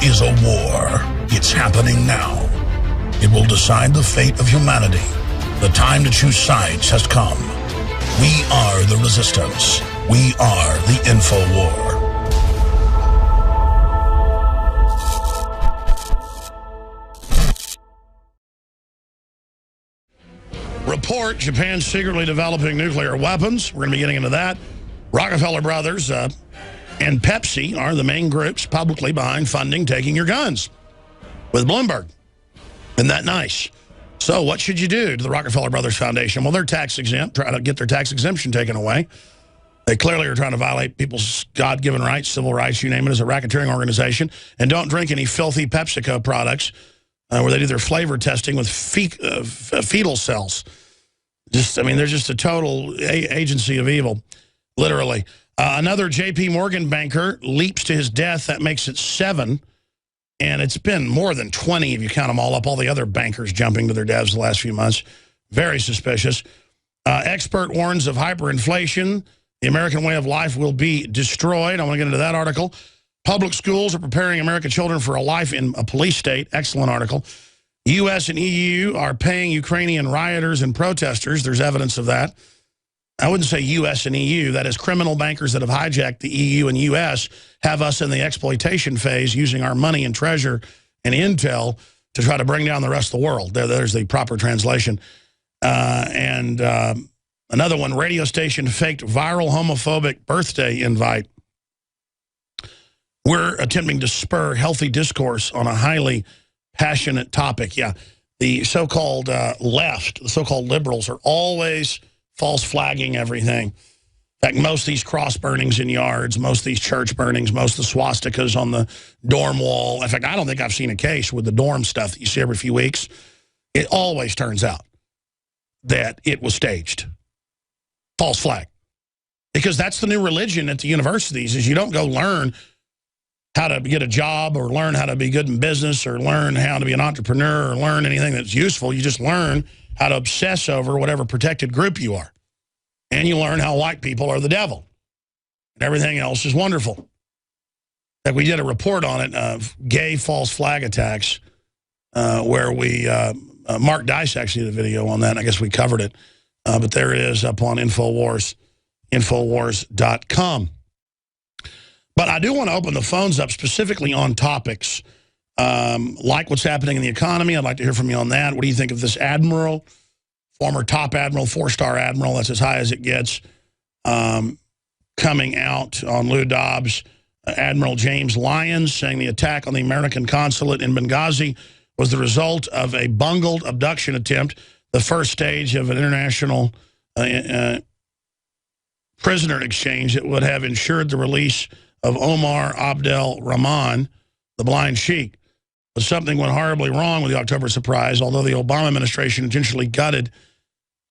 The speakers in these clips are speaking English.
is a war. It's happening now. It will decide the fate of humanity. The time to choose sides has come. We are the resistance. We are the info war. Report, Japan's secretly developing nuclear weapons. We're going to be getting into that. Rockefeller Brothers and Pepsi are the main groups publicly behind funding taking your guns with Bloomberg. Isn't that nice? So what should you do to the Rockefeller Brothers Foundation? Well, they're tax exempt, trying to get their tax exemption taken away. They clearly are trying to violate people's God-given rights, civil rights, you name it, as a racketeering organization. And don't drink any filthy PepsiCo products where they do their flavor testing with fetal cells. They're just a total agency of evil, literally. Another J.P. Morgan banker leaps to his death. That makes it 7. And it's been more than 20 if you count them all up. All the other bankers jumping to their deaths the last few months. Very suspicious. Expert warns of hyperinflation. The American way of life will be destroyed. I want to get into that article. Public schools are preparing American children for a life in a police state. Excellent article. U.S. and EU are paying Ukrainian rioters and protesters. There's evidence of that. I wouldn't say U.S. and EU. That is, criminal bankers that have hijacked the EU and U.S. have us in the exploitation phase using our money and treasure and intel to try to bring down the rest of the world. There's the proper translation. Another one, radio station faked viral homophobic birthday invite. We're attempting to spur healthy discourse on a highly passionate topic. Yeah, the so-called left, the so-called liberals are always false flagging everything. In fact, most of these cross burnings in yards, most of these church burnings, most of the swastikas on the dorm wall. In fact, I don't think I've seen a case with the dorm stuff that you see every few weeks. It always turns out that it was staged. False flag. Because that's the new religion at the universities, is you don't go learn how to get a job or learn how to be good in business or learn how to be an entrepreneur or learn anything that's useful. You just learn how to obsess over whatever protected group you are. And you learn how white people are the devil. And everything else is wonderful. Like we did a report on it of gay false flag attacks where we, Mark Dice actually did a video on that. And I guess we covered it. But there it is up on InfoWars, Infowars.com. But I do want to open the phones up specifically on topics like what's happening in the economy. I'd like to hear from you on that. What do you think of this admiral, former top admiral, 4-star admiral, that's as high as it gets, coming out on Lou Dobbs, Admiral James Lyons, saying the attack on the American consulate in Benghazi was the result of a bungled abduction attempt, the first stage of an international prisoner exchange that would have ensured the release of Omar Abdel Rahman, the blind sheik. But something went horribly wrong with the October surprise, although the Obama administration intentionally gutted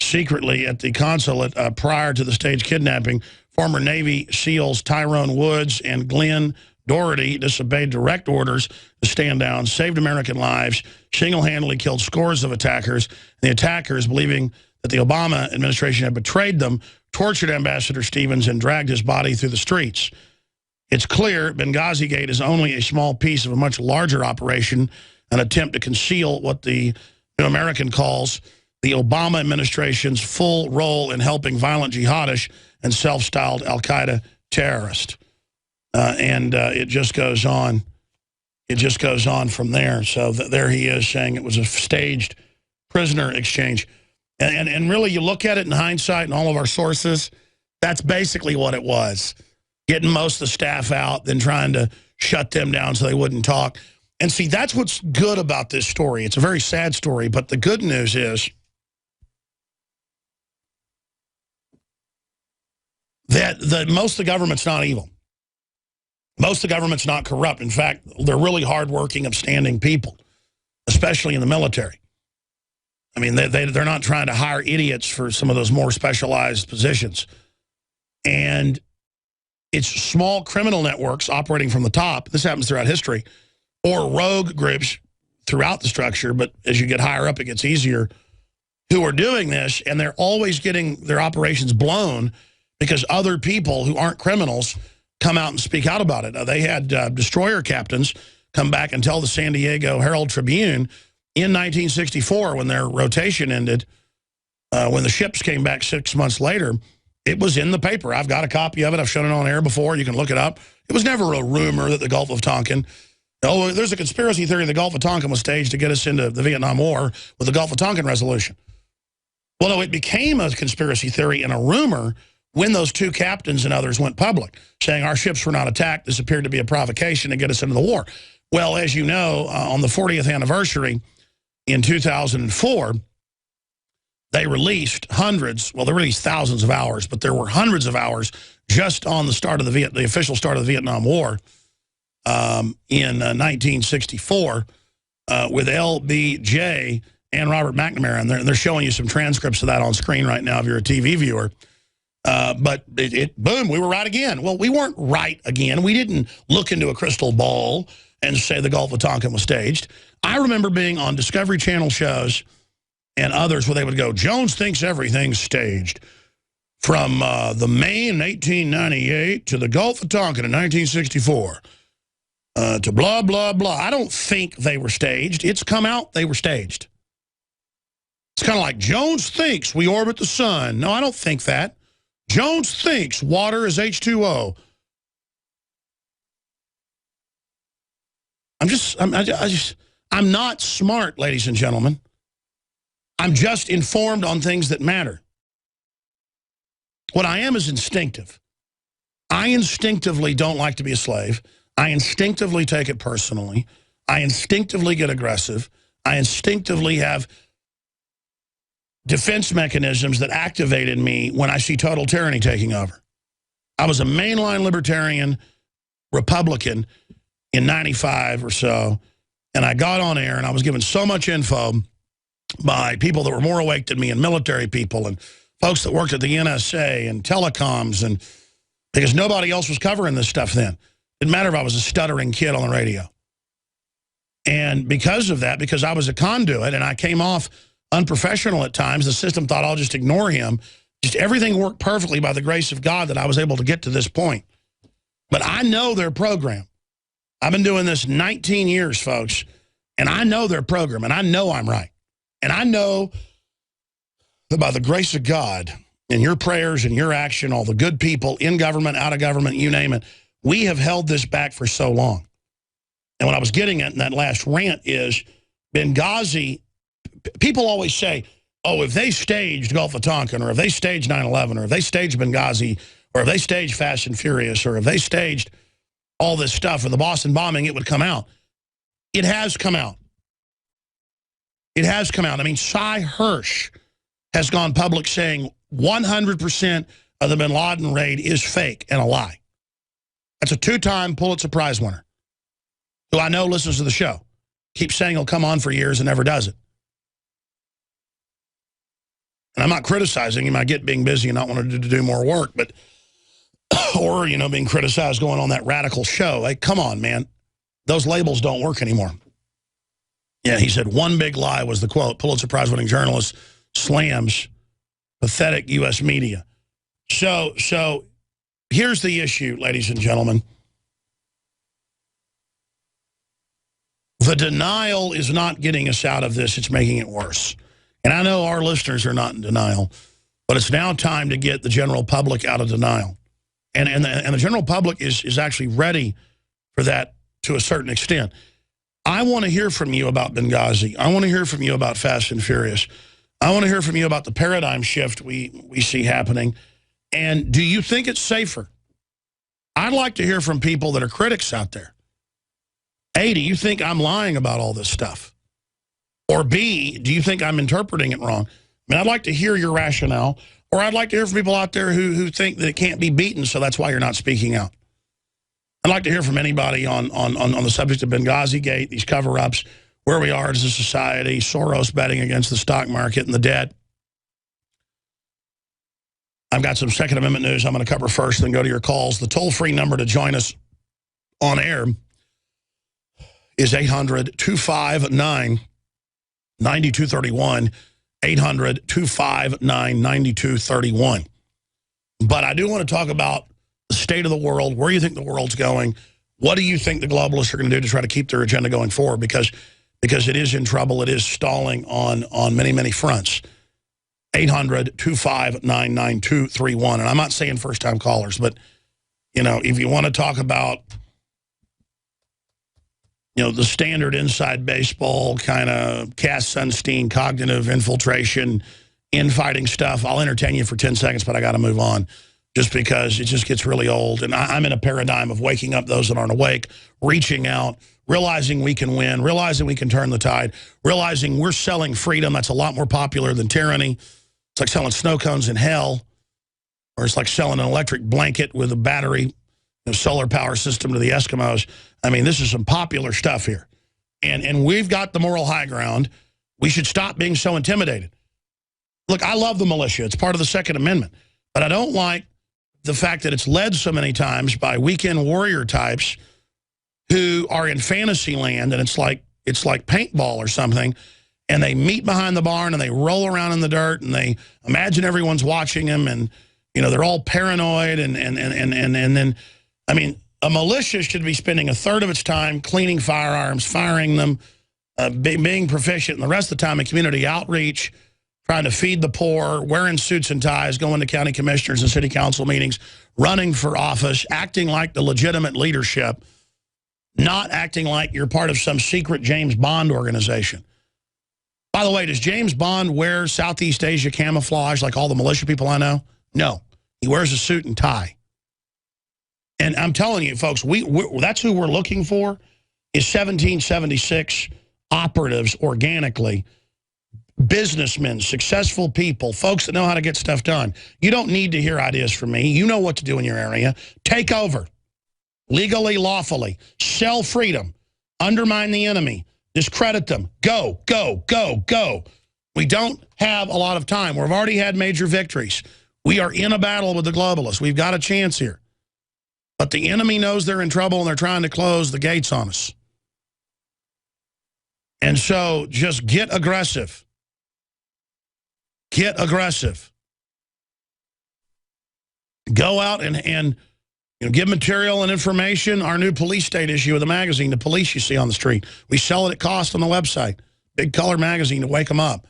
secretly at the consulate prior to the staged kidnapping. Former Navy SEALs Tyrone Woods and Glenn Doherty disobeyed direct orders to stand down, saved American lives, single-handedly killed scores of attackers. The attackers, believing that the Obama administration had betrayed them, tortured Ambassador Stevens and dragged his body through the streets. It's clear Benghazi Gate is only a small piece of a much larger operation, an attempt to conceal what the New American calls the Obama administration's full role in helping violent jihadists and self-styled al-Qaeda terrorists. It just goes on. It just goes on from there. So there he is saying it was a staged prisoner exchange. And really, you look at it in hindsight and all of our sources, that's basically what it was. Getting most of the staff out, then trying to shut them down so they wouldn't talk. And see, that's what's good about this story. It's a very sad story, but the good news is that most of the government's not evil. Most of the government's not corrupt. In fact, they're really hardworking, upstanding people, especially in the military. I mean, they're not trying to hire idiots for some of those more specialized positions. And it's small criminal networks operating from the top. This happens throughout history. Or rogue groups throughout the structure, but as you get higher up, it gets easier, who are doing this, and they're always getting their operations blown because other people who aren't criminals come out and speak out about it. They had destroyer captains come back and tell the San Diego Herald-Tribune in 1964, when their rotation ended, when the ships came back 6 months later, it was in the paper. I've got a copy of it. I've shown it on air before. You can look it up. It was never a rumor that the Gulf of Tonkin... Oh, there's a conspiracy theory the Gulf of Tonkin was staged to get us into the Vietnam War with the Gulf of Tonkin resolution. Well, no, it became a conspiracy theory and a rumor when those two captains and others went public, saying our ships were not attacked. This appeared to be a provocation to get us into the war. Well, as you know, on the 40th anniversary in 2004, they released hundreds, well, they released thousands of hours, but there were hundreds of hours just on the start of the official start of the Vietnam War in 1964 with LBJ and Robert McNamara. And they're showing you some transcripts of that on screen right now if you're a TV viewer. But boom, we were right again. Well, we weren't right again. We didn't look into a crystal ball and say the Gulf of Tonkin was staged. I remember being on Discovery Channel shows and others where they would go, Jones thinks everything's staged. From the Maine in 1898 to the Gulf of Tonkin in 1964 to blah, blah, blah. I don't think they were staged. It's come out they were staged. It's kind of like Jones thinks we orbit the sun. No, I don't think that. Jones thinks water is H2O. I'm not smart, ladies and gentlemen. I'm just informed on things that matter. What I am is instinctive. I instinctively don't like to be a slave. I instinctively take it personally. I instinctively get aggressive. I instinctively have defense mechanisms that activate in me when I see total tyranny taking over. I was a mainline libertarian Republican in 95 or so, and I got on air and I was given so much info by people that were more awake than me, and military people and folks that worked at the NSA and telecoms, and because nobody else was covering this stuff then. Didn't matter if I was a stuttering kid on the radio. And because of that, because I was a conduit and I came off unprofessional at times, the system thought I'll just ignore him. Just everything worked perfectly by the grace of God that I was able to get to this point. But I know their program. I've been doing this 19 years, folks, and I know their program, and I know I'm right. And I know that by the grace of God and your prayers and your action, all the good people in government, out of government, you name it, we have held this back for so long. And what I was getting at in that last rant is Benghazi, people always say, oh, if they staged Gulf of Tonkin, or if they staged 9/11, or if they staged Benghazi, or if they staged Fast and Furious, or if they staged all this stuff, or the Boston bombing, it would come out. It has come out. It has come out. I mean, Cy Hirsch has gone public saying 100% of the bin Laden raid is fake and a lie. That's a two-time Pulitzer Prize winner, who I know listens to the show. Keeps saying he'll come on for years and never does it. And I'm not criticizing him. I get being busy and not wanting to do more work, but or, you know, being criticized going on that radical show. Like, come on, man. Those labels don't work anymore. Yeah, he said one big lie was the quote. Pulitzer Prize-winning journalist slams pathetic U.S. media. So here's the issue, ladies and gentlemen. The denial is not getting us out of this. It's making it worse. And I know our listeners are not in denial, but it's now time to get the general public out of denial. And the general public is actually ready for that to a certain extent. I want to hear from you about Benghazi. I want to hear from you about Fast and Furious. I want to hear from you about the paradigm shift we see happening. And do you think it's safer? I'd like to hear from people that are critics out there. A, do you think I'm lying about all this stuff? Or B, do you think I'm interpreting it wrong? I mean, I'd like to hear your rationale. Or I'd like to hear from people out there who think that it can't be beaten, so that's why you're not speaking out. I'd like to hear from anybody on the subject of Benghazi Gate, these cover-ups, where we are as a society, Soros betting against the stock market and the debt. I've got some Second Amendment news I'm going to cover first, then go to your calls. The toll-free number to join us on air is 800-259-9231, 800-259-9231. But I do want to talk about the state of the world, where you think the world's going, What do you think the globalists are going to do to try to keep their agenda going forward? Because it is in trouble. It is stalling on many, many fronts. 800-259-9231. And I'm not saying first-time callers, but, you know, if you want to talk about, you know, the standard inside baseball kind of Cass Sunstein, cognitive infiltration, infighting stuff, I'll entertain you for 10 seconds, but I got to move on just because it just gets really old. And I'm in a paradigm of waking up those that aren't awake, reaching out, realizing we can win, realizing we can turn the tide, realizing we're selling freedom. That's a lot more popular than tyranny. It's like selling snow cones in hell, or it's like selling an electric blanket with a battery, you know, solar power system to the Eskimos. I mean, this is some popular stuff here. And we've got the moral high ground. We should stop being so intimidated. Look, I love the militia. It's part of the Second Amendment. But I don't like the fact that it's led so many times by weekend warrior types who are in fantasy land, and it's like paintball or something, and they meet behind the barn and they roll around in the dirt and they imagine everyone's watching them, and you know they're all paranoid and then, I mean, a militia should be spending a third of its time cleaning firearms, firing them, being proficient, and the rest of the time in community outreach, trying to feed the poor, wearing suits and ties, going to county commissioners and city council meetings, running for office, acting like the legitimate leadership, not acting like you're part of some secret James Bond organization. By the way, does James Bond wear Southeast Asia camouflage like all the militia people I know? No. He wears a suit and tie. And I'm telling you, folks, that's who we're looking for, is 1776 operatives organically, businessmen, successful people, folks that know how to get stuff done. You don't need to hear ideas from me. You know what to do in your area. Take over. Legally, lawfully. Sell freedom. Undermine the enemy. Discredit them. Go, go, go, go. We don't have a lot of time. We've already had major victories. We are in a battle with the globalists. We've got a chance here. But the enemy knows they're in trouble and they're trying to close the gates on us. And so just get aggressive. Get aggressive. Go out and you know, give material and information. Our new police state issue of the magazine, the police you see on the street. We sell it at cost on the website. Big color magazine to wake them up.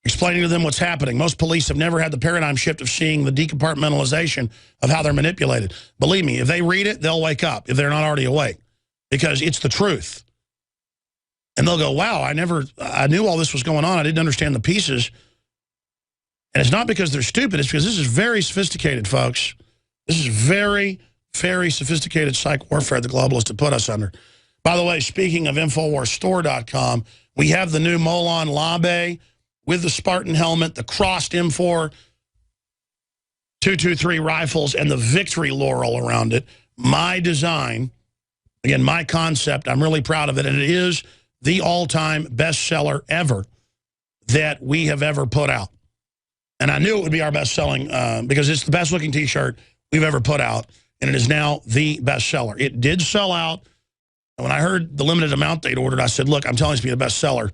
Explaining to them what's happening. Most police have never had the paradigm shift of seeing the decompartmentalization of how they're manipulated. Believe me, if they read it, they'll wake up if they're not already awake. Because it's the truth. And they'll go, wow, I knew all this was going on. I didn't understand the pieces. And it's not because they're stupid. It's because this is very sophisticated, folks. This is very, very sophisticated psych warfare the globalists have put us under. By the way, speaking of InfoWarsStore.com, we have the new Molon Labe with the Spartan helmet, the crossed M4 223 rifles, and the victory laurel around it. My design, again, my concept, I'm really proud of it, and it is the all-time bestseller ever that we have ever put out. And I knew it would be our best-selling because it's the best-looking T-shirt we've ever put out, and it is now the bestseller. It did sell out. And when I heard the limited amount they'd ordered, I said, look, I'm telling you to be the bestseller.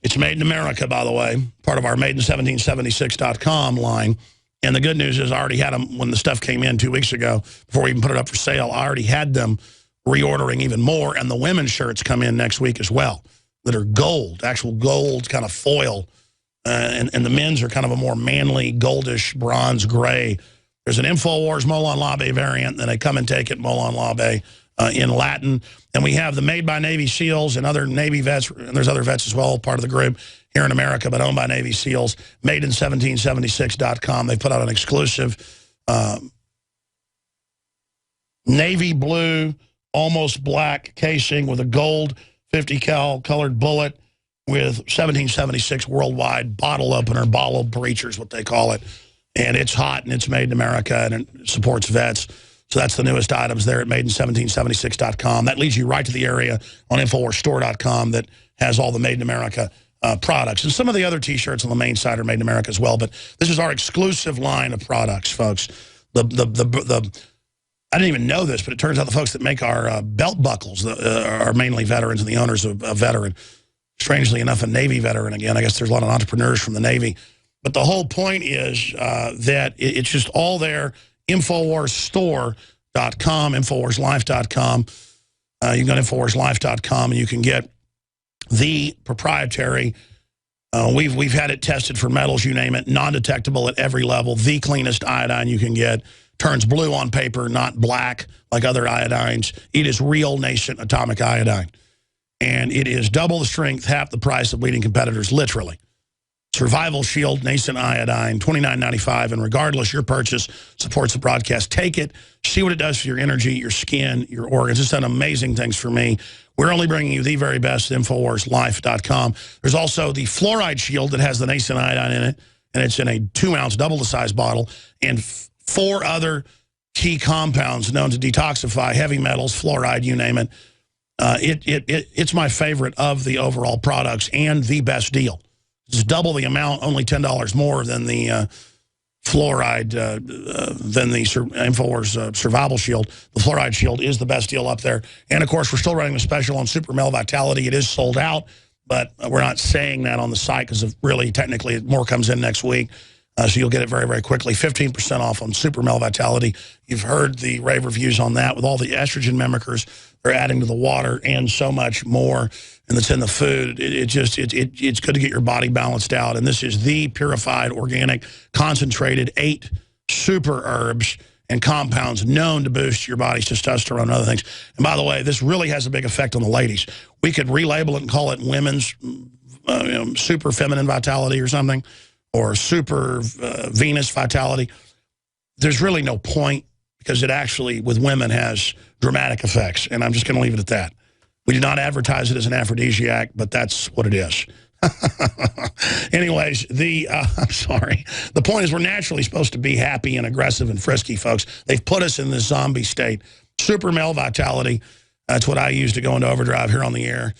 It's made in America, by the way, part of our made-in-1776.com line. And the good news is I already had them when the stuff came in 2 weeks ago, before we even put it up for sale. I already had them reordering even more, and the women's shirts come in next week as well that are gold, actual gold kind of foil. And the men's are kind of a more manly, goldish, bronze gray. There's an InfoWars Molon Labe variant, and they come and take it, Molon Labe, in Latin. And we have the made by Navy SEALs and other Navy vets, and there's other vets as well, part of the group here in America, but owned by Navy SEALs, made-in-1776.com. They put out an exclusive navy blue, almost black casing with a gold 50 cal colored bullet, with 1776 worldwide bottle opener, bottle breachers, what they call it. And it's hot, and it's made in America, and it supports vets. So that's the newest items there at made-in-1776.com. That leads you right to the area on InfoWarsStore.com that has all the Made in America products. And some of the other T-shirts on the main side are Made in America as well. But this is our exclusive line of products, folks. I didn't even know this, but it turns out the folks that make our belt buckles are mainly veterans and the owners of Veteran. Strangely enough, a Navy veteran again. I guess there's a lot of entrepreneurs from the Navy. But the whole point is that it's just all there, InfoWars Store. InfoWarsLife.com. You can go to InfoWarsLife.com and you can get the proprietary, we've had it tested for metals, you name it, non-detectable at every level, the cleanest iodine you can get. Turns blue on paper, not black like other iodines. It is real nascent atomic iodine. And it is double the strength, half the price of leading competitors, literally. Survival Shield, nascent iodine, $29.95. And regardless, your purchase supports the broadcast. Take it, see what it does for your energy, your skin, your organs. It's done amazing things for me. We're only bringing you the very best, InfoWarsLife.com. There's also the Fluoride Shield that has the nascent iodine in it, and it's in a 2-ounce, double the size bottle, and 4 other key compounds known to detoxify heavy metals, fluoride, you name it. It's my favorite of the overall products and the best deal. It's double the amount, only $10 more than the fluoride, than the InfoWars Survival Shield. The Fluoride Shield is the best deal up there. And, of course, we're still running a special on Super Male Vitality. It is sold out, but we're not saying that on the site because really, technically, more comes in next week. So you'll get it very, very quickly. 15% off on Super Male Vitality. You've heard the rave reviews on that with all the estrogen mimickers they're adding to the water and so much more. And that's in the food. It's good to get your body balanced out. And this is the purified, organic, concentrated 8 super herbs and compounds known to boost your body's testosterone and other things. And by the way, this really has a big effect on the ladies. We could relabel it and call it women's super feminine vitality or something, or super Venus vitality. There's really no point because it actually, with women, has dramatic effects. And I'm just going to leave it at that. We do not advertise it as an aphrodisiac, but that's what it is. Anyways, I'm sorry. The point is we're naturally supposed to be happy and aggressive and frisky, folks. They've put us in this zombie state. Super Male Vitality, that's what I use to go into overdrive here on the air.